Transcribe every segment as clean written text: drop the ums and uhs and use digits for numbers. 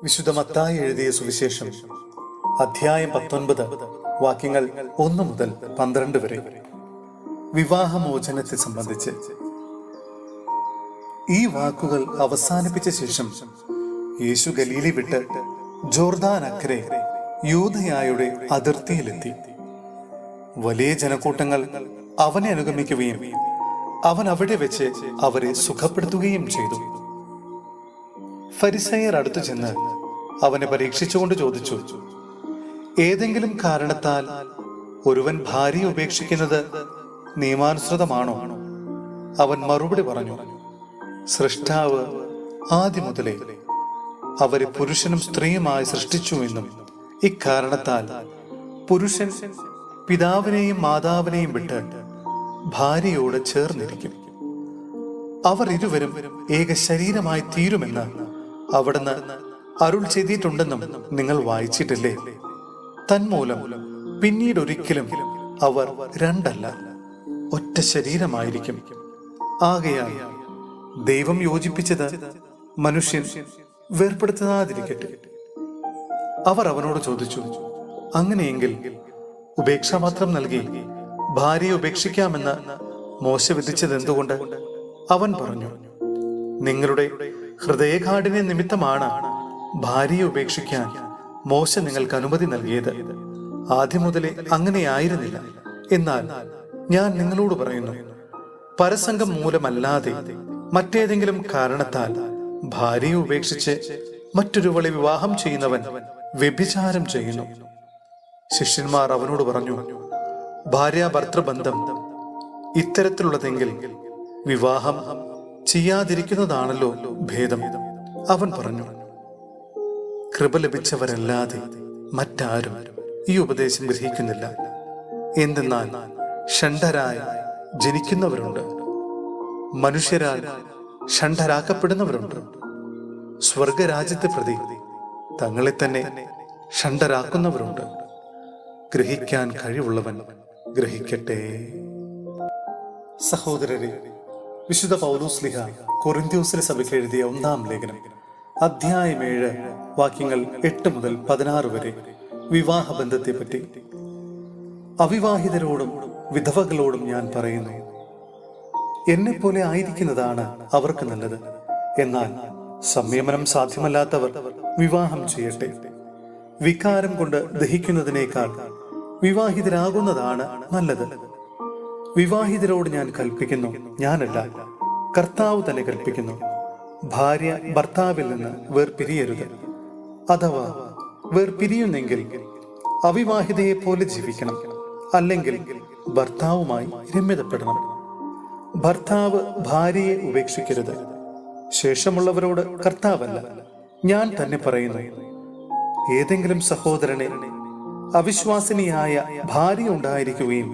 വിശുദ്ധ മത്തായി എഴുതിയ സുവിശേഷം അധ്യായം 19 വാക്യങ്ങൾ 1 മുതൽ 12 വരെ. വിവാഹമോചനത്തെ സംബന്ധിച്ച് ഈ വാക്കുകൾ അവസാനിപ്പിച്ച ശേഷം യേശു ഗലീലി വിട്ട് ജോർദാൻ അക്കരെ യൂദയായുടെ അതിർത്തിയിലെത്തി. വലിയ ജനക്കൂട്ടങ്ങൾ അവനെ അനുഗമിക്കുകയും അവൻ അവിടെ വെച്ച് അവരെ സുഖപ്പെടുത്തുകയും ചെയ്തു. ഫരിസയർ അടുത്തു ചെന്ന് അവനെ പരീക്ഷിച്ചുകൊണ്ട് ചോദിച്ചു, ഏതെങ്കിലും കാരണത്താൽ ഒരുവൻ ഭാര്യയെ ഉപേക്ഷിക്കുന്നത് നിയമാനുസൃതമാണോ? അവൻ മറുപടി പറഞ്ഞു, സൃഷ്ടാവ് ആദ്യം മുതലേ അവരെ പുരുഷനും സ്ത്രീയുമായി സൃഷ്ടിച്ചുവെന്നും ഇക്കാരണത്താൽ പുരുഷൻ പിതാവിനെയും മാതാവിനെയും വിട്ട് ഭാര്യയോട് ചേർന്നിരിക്കും, അവർ ഇരുവരും ഏക ശരീരമായി തീരുമെന്ന് അവിടുന്ന് അരുൾ ചെയ്തിട്ടുണ്ടെന്നും നിങ്ങൾ വായിച്ചിട്ടില്ലേ? തന്മൂലം പിന്നീട് ഒരിക്കലും അവർ രണ്ടല്ല, ഒറ്റ ശരീരമായിരിക്കും. ആകയാൽ ദൈവം യോജിപ്പിച്ചത് മനുഷ്യൻ വേർപെടുത്താതിരിക്കട്ടെ. അവർ അവനോട് ചോദിച്ചു, അങ്ങനെയെങ്കിൽ ഉപേക്ഷാപത്രം നൽകി ഭാര്യയെ ഉപേക്ഷിക്കാമെന്ന് മോശ വിധിച്ചത് എന്തുകൊണ്ട്? അവൻ പറഞ്ഞു, നിങ്ങളുടെ ഹൃദയകാഠിന്യ നിമിത്തമാണ് ഭാര്യയെ ഉപേക്ഷിക്കാൻ മോശ നിങ്ങൾക്ക് അനുമതി നൽകിയത്. ആദ്യം മുതലേ അങ്ങനെയായിരുന്നില്ല. എന്നാൽ ഞാൻ നിങ്ങളോട് പറയുന്നു, പരസംഗം മൂലമല്ലാതെ മറ്റേതെങ്കിലും കാരണത്താൽ ഭാര്യയെ ഉപേക്ഷിച്ച് മറ്റൊരുവളെ വിവാഹം ചെയ്യുന്നവൻ വ്യഭിചാരം ചെയ്യുന്നു. ശിഷ്യന്മാർ അവനോട് പറഞ്ഞു, ഭാര്യ ഭർത്തൃബന്ധം ഇത്തരത്തിലുള്ളതെങ്കിൽ വിവാഹം ചെയ്യാതിരിക്കുന്നതാണല്ലോ ഭേദം. അവൻ പറഞ്ഞു, കൃപ ലഭിച്ചവരല്ലാതെ മറ്റാരും ഈ ഉപദേശം ഗ്രഹിക്കുന്നില്ല. എന്തെന്നാൽ ഷണ്ഡരായി ജനിക്കുന്നവരുണ്ട്, മനുഷ്യരാൽ ഷണ്ഡരാക്കപ്പെടുന്നവരുണ്ട്. സ്വർഗരാജ്യത്തെ പ്രതി തങ്ങളെ തന്നെ ഷണ്ഡരാക്കുന്നവരുണ്ട്. ഗ്രഹിക്കാൻ കഴിവുള്ളവൻ ഗ്രഹിക്കട്ടെ. സഹോദരരെ, വിശുദ്ധ പൗലോസ്ലീഹ കൊറിന്ത്യോസിലെ സഭയ്ക്ക് എഴുതിയ 1-ാം ലേഖനം അധ്യായം 7 വാക്യങ്ങൾ 8 മുതൽ 16 വരെ വിവാഹബന്ധത്തെ പറ്റി. അവിവാഹിതരോടും വിധവകളോടും ഞാൻ പറയുന്നു, എന്നെപ്പോലെ ആയിരിക്കുന്നതാണ് അവർക്ക് നല്ലത്. എന്നാൽ സംയമനം സാധ്യമല്ലാത്തവർ വിവാഹം ചെയ്യട്ടെ. വികാരം കൊണ്ട് ദഹിക്കുന്നതിനേക്കാൾ വിവാഹിതരാകുന്നതാണ് നല്ലത്. വിവാഹിതരോട് ഞാൻ കൽപ്പിക്കുന്നു, ഞാനല്ല, കർത്താവ് തന്നെ കൽപ്പിക്കുന്നു, ഭാര്യ ഭർത്താവിൽ നിന്ന് വേർപിരിയരുത്. അഥവാ വേർപിരിയുന്നെങ്കിൽ അവിവാഹിതയെ പോലെ ജീവിക്കണം, അല്ലെങ്കിൽ ഭർത്താവുമായി രമ്യതപ്പെടണം. ഭർത്താവ് ഭാര്യയെ ഉപേക്ഷിക്കരുത്. ശേഷമുള്ളവരോട് കർത്താവല്ല, ഞാൻ തന്നെ പറയുന്നു, ഏതെങ്കിലും സഹോദരനെ അവിശ്വാസിനിയായ ഭാര്യ ഉണ്ടായിരിക്കുകയും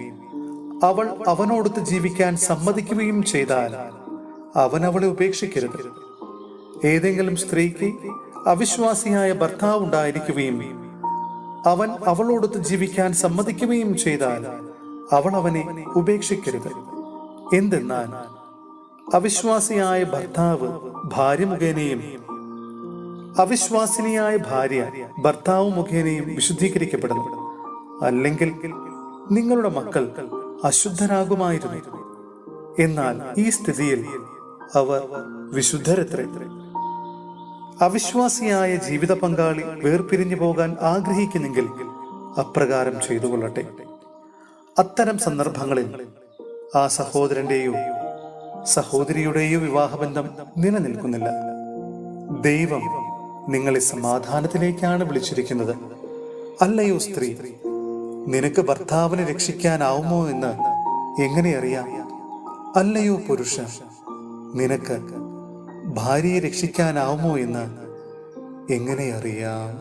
അവൾ അവനോടൊത്ത് ജീവിക്കാൻ സമ്മതിക്കുകയും ചെയ്താൽ അവൻ അവളെ ഉപേക്ഷിക്കരുത്. ഏതെങ്കിലും സ്ത്രീക്ക് അവിശ്വാസിയായ ഭർത്താവ് ഉണ്ടായിരിക്കുകയും അവൻ അവളോടൊത്ത് ജീവിക്കാൻ സമ്മതിക്കുകയും ചെയ്താൽ അവൾ അവനെ ഉപേക്ഷിക്കരുത്. എന്തെന്നാൽ അവിശ്വാസിയായ ഭർത്താവ് ഭാര്യ മുഖേനയും അവിശ്വാസിനിയായ ഭാര്യ ഭർത്താവ് മുഖേനയും വിശുദ്ധീകരിക്കപ്പെടുന്നു. അല്ലെങ്കിൽ നിങ്ങളുടെ മക്കൾ അശുദ്ധരാകുമായിരുന്നു. എന്നാൽ ഈ സ്ഥിതിയിൽ അവർ വിശുദ്ധരത്രേ. അവിശ്വാസിയായ ജീവിത പങ്കാളി വേർപിരിഞ്ഞു പോകാൻ ആഗ്രഹിക്കുന്നെങ്കിൽ അപ്രകാരം ചെയ്തുകൊള്ളട്ടെ. അത്തരം സന്ദർഭങ്ങളിൽ ആ സഹോദരന്റെയോ സഹോദരിയുടെയോ വിവാഹബന്ധം നിലനിൽക്കുന്നില്ല. ദൈവം നിങ്ങളെ സമാധാനത്തിലേക്കാണ് വിളിച്ചിരിക്കുന്നത്. അല്ലയോ സ്ത്രീ, നിനക്ക് ഭർത്താവിനെ രക്ഷിക്കാനാവുമോ എന്ന് എങ്ങനെ അറിയാം? അല്ലയോ പുരുഷ, നിനക്ക് ഭാര്യയെ രക്ഷിക്കാനാവുമോ എന്ന് എങ്ങനെ അറിയാം?